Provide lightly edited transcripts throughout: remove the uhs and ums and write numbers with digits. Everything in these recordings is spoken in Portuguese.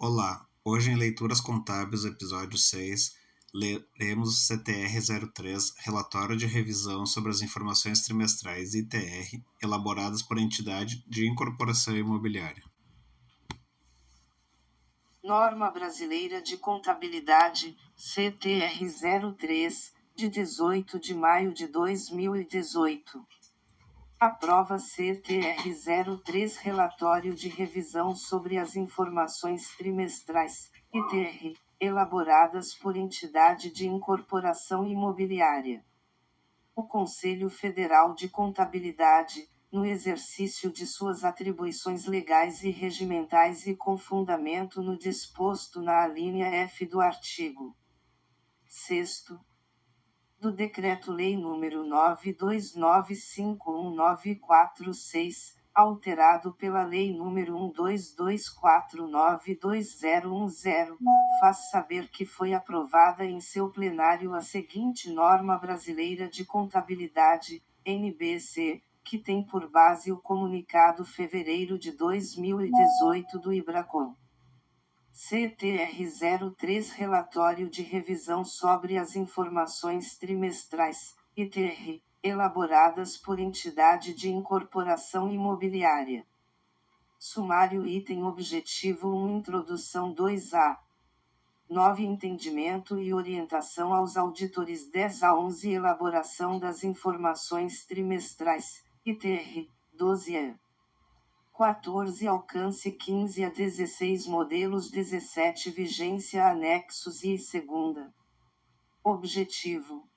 Olá, hoje em Leituras Contábeis, episódio 6, leremos o CTR-03, Relatório de Revisão sobre as Informações Trimestrais ITR, elaboradas por entidade de incorporação imobiliária. Norma Brasileira de Contabilidade, CTR-03, de 18 de maio de 2018. Aprova CTR-03 Relatório de Revisão sobre as Informações Trimestrais, ITR, elaboradas por entidade de incorporação imobiliária. O Conselho Federal de Contabilidade, no exercício de suas atribuições legais e regimentais e com fundamento no disposto na alínea F do artigo 6º do Decreto-Lei nº 92951946, alterado pela Lei nº 1224921010, faz saber que foi aprovada em seu plenário a seguinte norma brasileira de contabilidade, NBC, que tem por base o comunicado fevereiro de 2018 do IBRACON. CTR-03 Relatório de Revisão sobre as Informações Trimestrais, ITR, elaboradas por entidade de incorporação imobiliária. Sumário item objetivo 1 Introdução 2A 9 Entendimento e orientação aos auditores 10 a 11 Elaboração das informações trimestrais, ITR, 12A 14 Alcance 15 a 16 Modelos 17 Vigência Anexos e segunda. Objetivo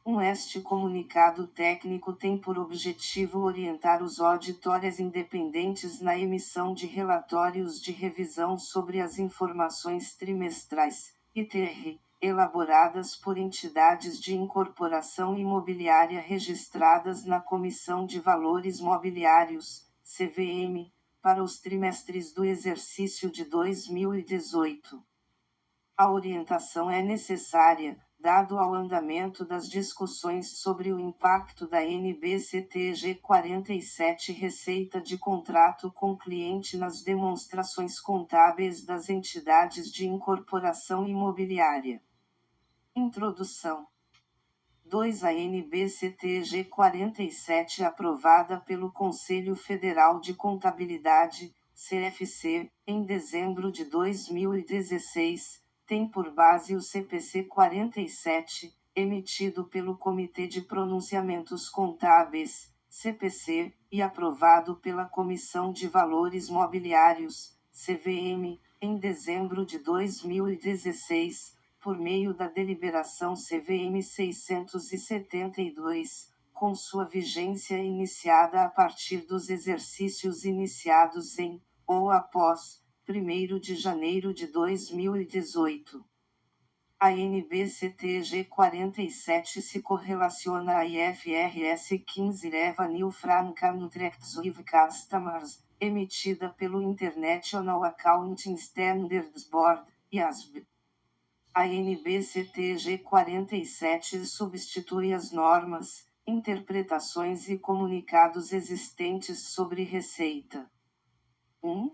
1. Este comunicado técnico tem por objetivo orientar os auditores independentes na emissão de relatórios de revisão sobre as informações trimestrais, ITR, elaboradas por entidades de incorporação imobiliária registradas na Comissão de Valores Mobiliários, CVM, para os trimestres do exercício de 2018. A orientação é necessária, dado ao andamento das discussões sobre o impacto da NBCTG 47 receita de contrato com cliente nas demonstrações contábeis das entidades de incorporação imobiliária. Introdução 2. A NBCTG 47 aprovada pelo Conselho Federal de Contabilidade, CFC, em dezembro de 2016, tem por base o CPC 47, emitido pelo Comitê de Pronunciamentos Contábeis, CPC, e aprovado pela Comissão de Valores Mobiliários, CVM, em dezembro de 2016, por meio da deliberação CVM 672, com sua vigência iniciada a partir dos exercícios iniciados em, ou após, 1º de janeiro de 2018. A NBCTG 47 se correlaciona à IFRS 15 Revenue from Contracts with Customers, emitida pelo International Accounting Standards Board, IASB. A NBCTG 47 substitui as normas, interpretações e comunicados existentes sobre receita. 1.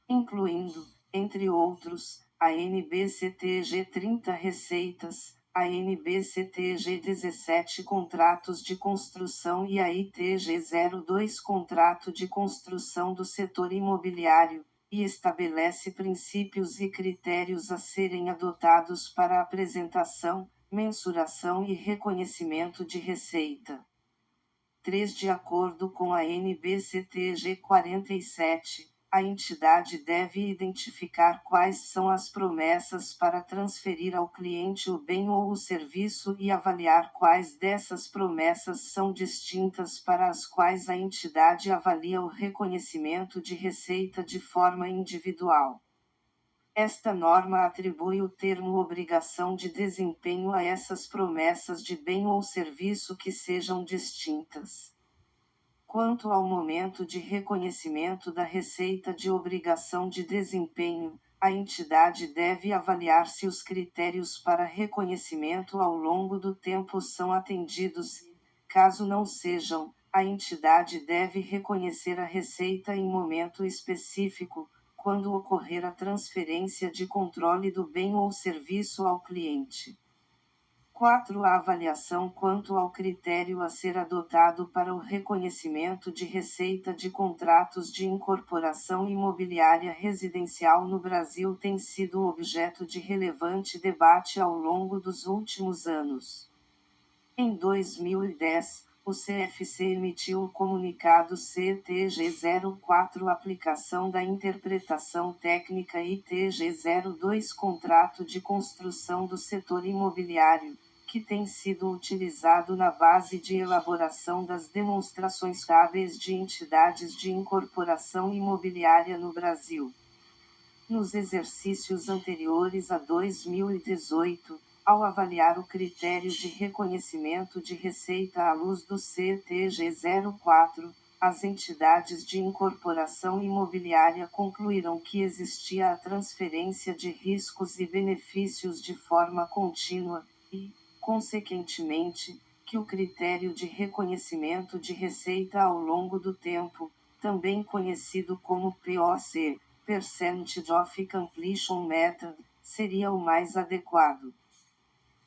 Incluindo, entre outros, a NBCTG 30 receitas, a NBCTG 17 contratos de construção e a ITG 02 contrato de construção do setor imobiliário, e estabelece princípios e critérios a serem adotados para apresentação, mensuração e reconhecimento de receita. 3. De acordo com a NBCTG 47, a entidade deve identificar quais são as promessas para transferir ao cliente o bem ou o serviço e avaliar quais dessas promessas são distintas para as quais a entidade avalia o reconhecimento de receita de forma individual. Esta norma atribui o termo obrigação de desempenho a essas promessas de bem ou serviço que sejam distintas. Quanto ao momento de reconhecimento da receita de obrigação de desempenho, a entidade deve avaliar se os critérios para reconhecimento ao longo do tempo são atendidos e, caso não sejam, a entidade deve reconhecer a receita em momento específico, quando ocorrer a transferência de controle do bem ou serviço ao cliente. 4. A avaliação quanto ao critério a ser adotado para o reconhecimento de receita de contratos de incorporação imobiliária residencial no Brasil tem sido objeto de relevante debate ao longo dos últimos anos. Em 2010, o CFC emitiu o comunicado CTG 04 Aplicação da Interpretação Técnica ITG 02 Contrato de Construção do Setor Imobiliário, que tem sido utilizado na base de elaboração das demonstrações contábeis de entidades de incorporação imobiliária no Brasil. Nos exercícios anteriores a 2018, ao avaliar o critério de reconhecimento de receita à luz do CTG 04, as entidades de incorporação imobiliária concluíram que existia a transferência de riscos e benefícios de forma contínua e, consequentemente, que o critério de reconhecimento de receita ao longo do tempo, também conhecido como POC, Percentage of Completion Method, seria o mais adequado.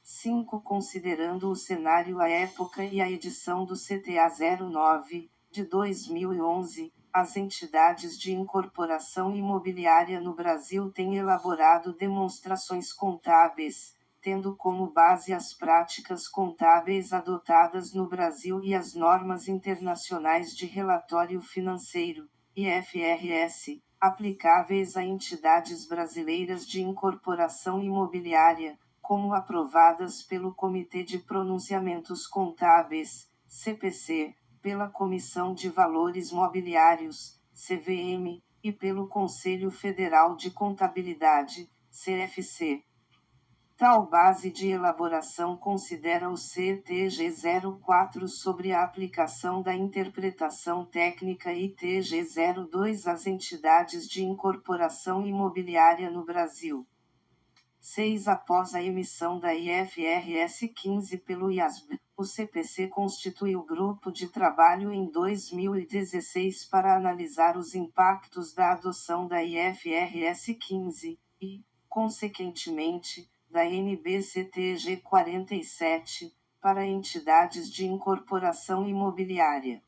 5. Considerando o cenário à época e a edição do CTA 09, de 2011, as entidades de incorporação imobiliária no Brasil têm elaborado demonstrações contábeis, tendo como base as práticas contábeis adotadas no Brasil e as normas internacionais de relatório financeiro, IFRS, aplicáveis a entidades brasileiras de incorporação imobiliária, como aprovadas pelo Comitê de Pronunciamentos Contábeis, CPC, pela Comissão de Valores Mobiliários, CVM, e pelo Conselho Federal de Contabilidade, CFC. Tal base de elaboração considera o CTG 04 sobre a aplicação da interpretação técnica ITG 02 às entidades de incorporação imobiliária no Brasil. 6. Após a emissão da IFRS 15 pelo IASB, o CPC constituiu grupo de trabalho em 2016 para analisar os impactos da adoção da IFRS 15 e, consequentemente, da NBCTG 47, para entidades de incorporação imobiliária.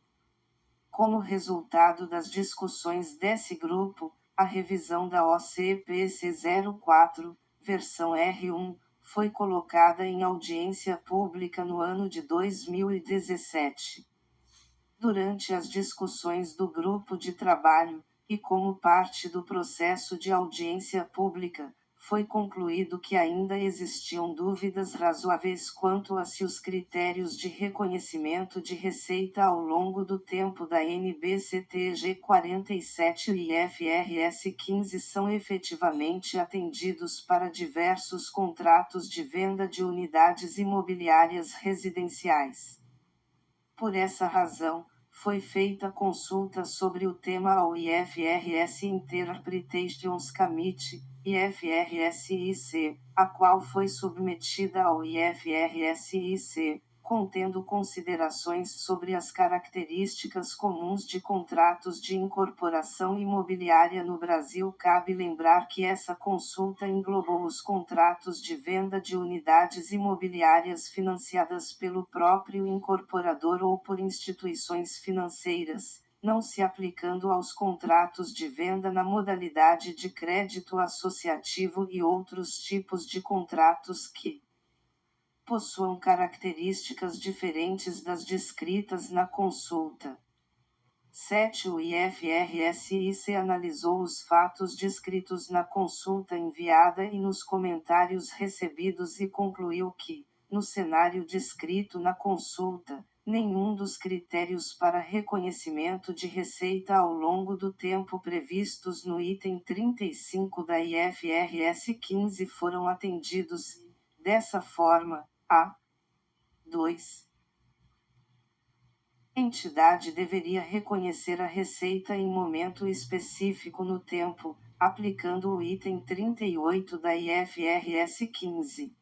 Como resultado das discussões desse grupo, a revisão da OCPC 04, versão R1, foi colocada em audiência pública no ano de 2017. Durante as discussões do grupo de trabalho, e como parte do processo de audiência pública, foi concluído que ainda existiam dúvidas razoáveis quanto a se os critérios de reconhecimento de receita ao longo do tempo da NBCTG 47 e IFRS 15 são efetivamente atendidos para diversos contratos de venda de unidades imobiliárias residenciais. Por essa razão, foi feita consulta sobre o tema ao IFRS Interpretations Committee, IFRS-IC, a qual foi submetida ao IFRS-IC, contendo considerações sobre as características comuns de contratos de incorporação imobiliária no Brasil. Cabe lembrar que essa consulta englobou os contratos de venda de unidades imobiliárias financiadas pelo próprio incorporador ou por instituições financeiras, não se aplicando aos contratos de venda na modalidade de crédito associativo e outros tipos de contratos que possuam características diferentes das descritas na consulta. 7. O IFRS-IC analisou os fatos descritos na consulta enviada e nos comentários recebidos e concluiu que, no cenário descrito na consulta, nenhum dos critérios para reconhecimento de receita ao longo do tempo previstos no item 35 da IFRS 15 foram atendidos. Dessa forma, a 2. Entidade deveria reconhecer a receita em momento específico no tempo, aplicando o item 38 da IFRS 15.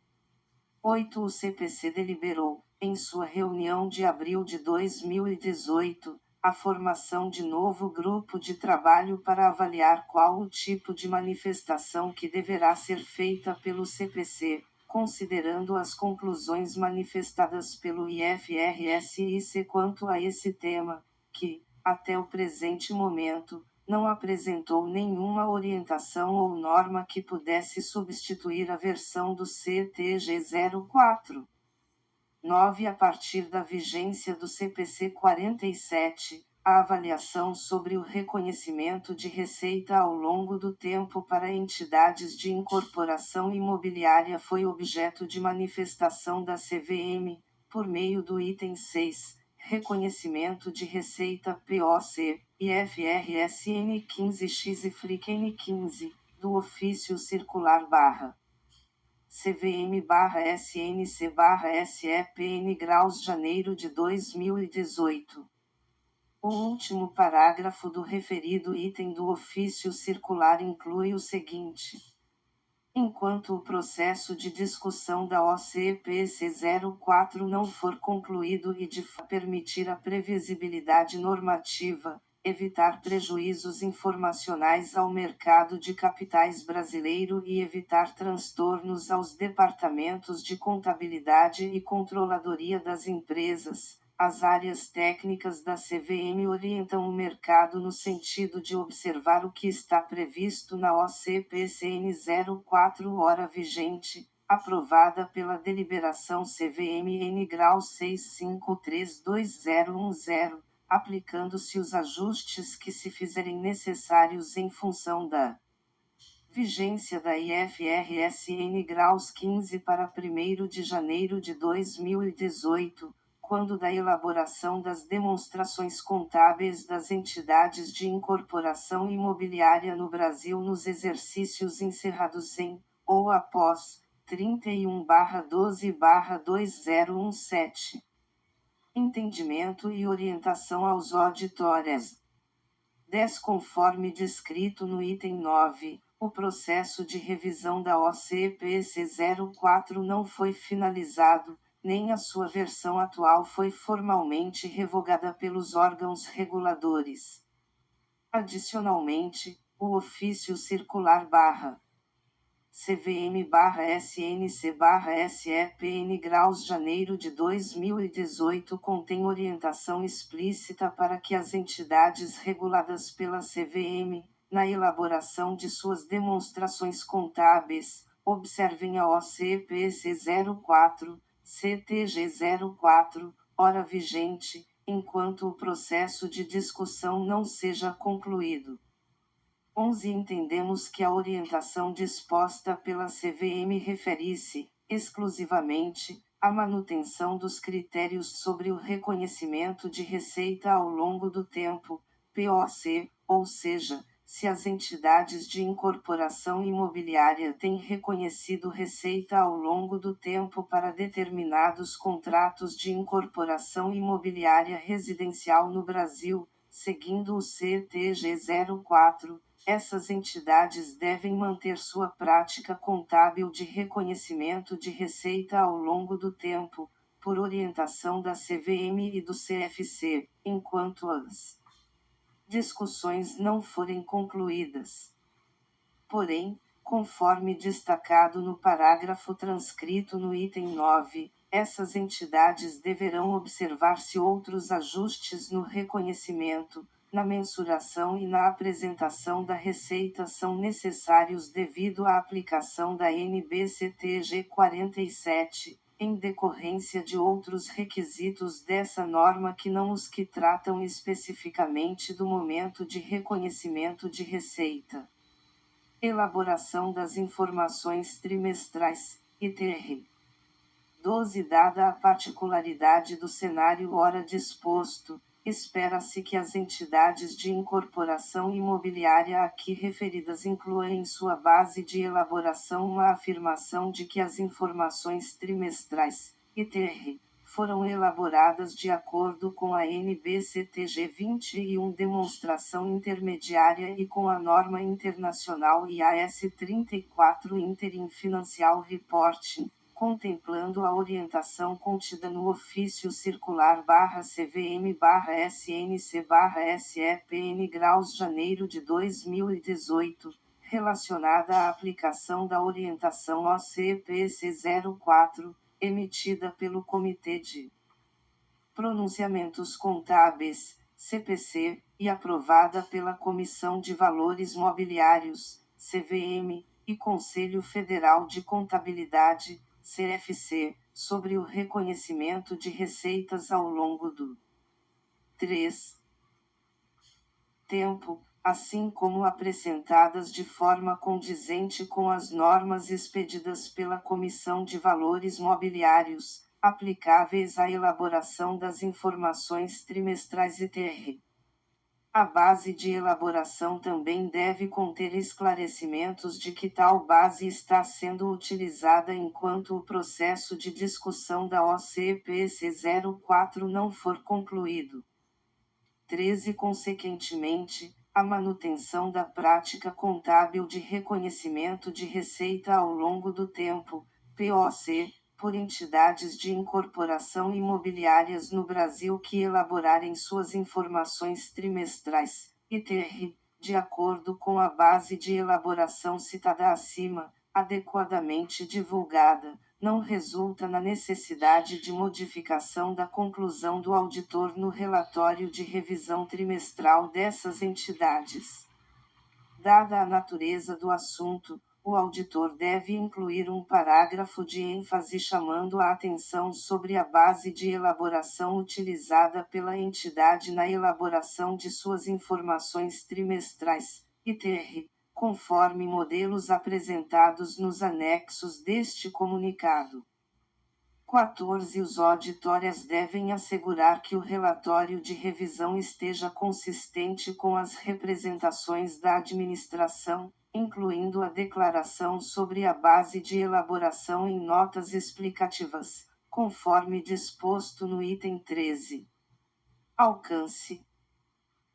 8. O CPC deliberou, em sua reunião de abril de 2018, a formação de novo grupo de trabalho para avaliar qual o tipo de manifestação que deverá ser feita pelo CPC, considerando as conclusões manifestadas pelo IFRS quanto a esse tema, que, até o presente momento, não apresentou nenhuma orientação ou norma que pudesse substituir a versão do CTG 04. 9. A partir da vigência do CPC 47, a avaliação sobre o reconhecimento de receita ao longo do tempo para entidades de incorporação imobiliária foi objeto de manifestação da CVM, por meio do item 6, Reconhecimento de Receita POC, IFRS N15X e FRIC N15, do Ofício Circular CVM/SNC/SEPN Graus janeiro de 2018. O último parágrafo do referido item do ofício circular inclui o seguinte: enquanto o processo de discussão da OCPC 04 não for concluído e de permitir a previsibilidade normativa, evitar prejuízos informacionais ao mercado de capitais brasileiro e evitar transtornos aos departamentos de contabilidade e controladoria das empresas, as áreas técnicas da CVM orientam o mercado no sentido de observar o que está previsto na OCPCN 04 hora vigente, aprovada pela deliberação CVM-N grau 6532010, aplicando-se os ajustes que se fizerem necessários em função da vigência da IFRS N graus 15 para 1º de janeiro de 2018, quando da elaboração das demonstrações contábeis das entidades de incorporação imobiliária no Brasil nos exercícios encerrados em, ou após, 31/12/2017. Entendimento e orientação aos auditores. 10. Conforme descrito no item 9, o processo de revisão da OCPC 04 não foi finalizado, nem a sua versão atual foi formalmente revogada pelos órgãos reguladores. Adicionalmente, o ofício circular CVM/SNC/SEPN Graus janeiro de 2018 contém orientação explícita para que as entidades reguladas pela CVM, na elaboração de suas demonstrações contábeis, observem a OCPC 04, CTG 04, hora vigente, enquanto o processo de discussão não seja concluído. 11. Entendemos que a orientação disposta pela CVM refere-se, exclusivamente, à manutenção dos critérios sobre o reconhecimento de receita ao longo do tempo, POC, ou seja, se as entidades de incorporação imobiliária têm reconhecido receita ao longo do tempo para determinados contratos de incorporação imobiliária residencial no Brasil, seguindo o CTG 04, essas entidades devem manter sua prática contábil de reconhecimento de receita ao longo do tempo, por orientação da CVM e do CFC, enquanto as discussões não forem concluídas. Porém, conforme destacado no parágrafo transcrito no item 9, essas entidades deverão observar se outros ajustes no reconhecimento, na mensuração e na apresentação da receita são necessários devido à aplicação da NBCTG 47, em decorrência de outros requisitos dessa norma que não os que tratam especificamente do momento de reconhecimento de receita. Elaboração das informações trimestrais, ITR. 12. Dada a particularidade do cenário ora disposto, espera-se que as entidades de incorporação imobiliária aqui referidas incluam em sua base de elaboração uma afirmação de que as informações trimestrais, ITR, foram elaboradas de acordo com a NBCTG 21 demonstração intermediária e com a norma internacional IAS 34 Interim Financial Reporting, contemplando a orientação contida no ofício circular/CVM/SNC/SEPN Graus janeiro de 2018, relacionada à aplicação da orientação OCPC 04, emitida pelo Comitê de Pronunciamentos Contábeis, CPC, e aprovada pela Comissão de Valores Mobiliários, CVM, e Conselho Federal de Contabilidade, CFC, sobre o reconhecimento de receitas ao longo do 3. tempo, assim como acrescentadas de forma condizente com as normas expedidas pela Comissão de Valores Mobiliários, aplicáveis à elaboração das informações trimestrais ITR. A base de elaboração também deve conter esclarecimentos de que tal base está sendo utilizada enquanto o processo de discussão da OCPC 04 não for concluído. 13. Consequentemente, a manutenção da prática contábil de reconhecimento de receita ao longo do tempo, POC, por entidades de incorporação imobiliárias no Brasil que elaborarem suas informações trimestrais, ITR, de acordo com a base de elaboração citada acima, adequadamente divulgada, não resulta na necessidade de modificação da conclusão do auditor no relatório de revisão trimestral dessas entidades. Dada a natureza do assunto, o auditor deve incluir um parágrafo de ênfase chamando a atenção sobre a base de elaboração utilizada pela entidade na elaboração de suas informações trimestrais, ITR, conforme modelos apresentados nos anexos deste comunicado. 14. Os auditórias devem assegurar que o relatório de revisão esteja consistente com as representações da administração, incluindo a declaração sobre a base de elaboração em notas explicativas, conforme disposto no item 13. Alcance.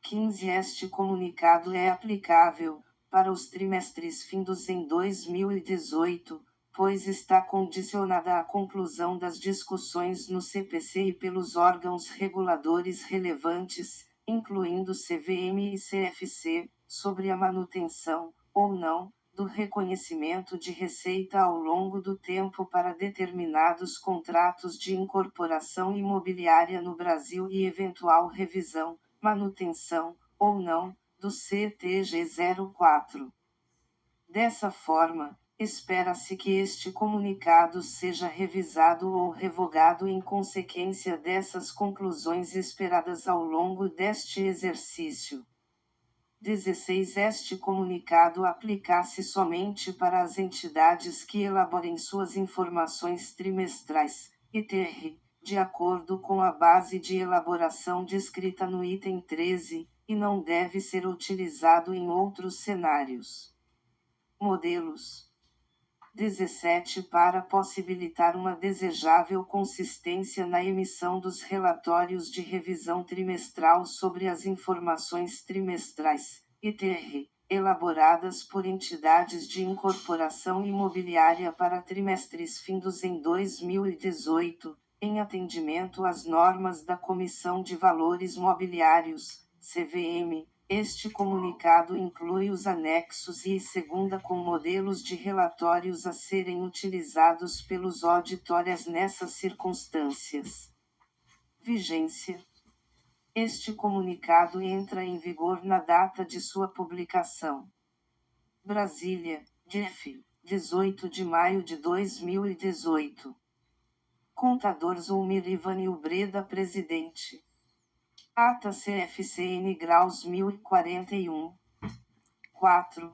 15. Este comunicado é aplicável para os trimestres findos em 2018, pois está condicionada à conclusão das discussões no CPC e pelos órgãos reguladores relevantes, incluindo CVM e CFC, sobre a manutenção, ou não, do reconhecimento de receita ao longo do tempo para determinados contratos de incorporação imobiliária no Brasil e eventual revisão, manutenção, ou não, do CTG 04. Dessa forma, espera-se que este comunicado seja revisado ou revogado em consequência dessas conclusões esperadas ao longo deste exercício. 16. Este comunicado aplica-se somente para as entidades que elaborem suas informações trimestrais, ITR, de acordo com a base de elaboração descrita no item 13, e não deve ser utilizado em outros cenários. Modelos. 17. Para possibilitar uma desejável consistência na emissão dos relatórios de revisão trimestral sobre as informações trimestrais, ITR, elaboradas por entidades de incorporação imobiliária para trimestres findos em 2018, em atendimento às normas da Comissão de Valores Mobiliários, CVM, este comunicado inclui os anexos e segunda com modelos de relatórios a serem utilizados pelos auditórias nessas circunstâncias. Vigência. Este comunicado entra em vigor na data de sua publicação. Brasília, DF, 18 de maio de 2018. Contador Zulmir Ivanil Breda, presidente. Ata CFCN Graus 1041. 4.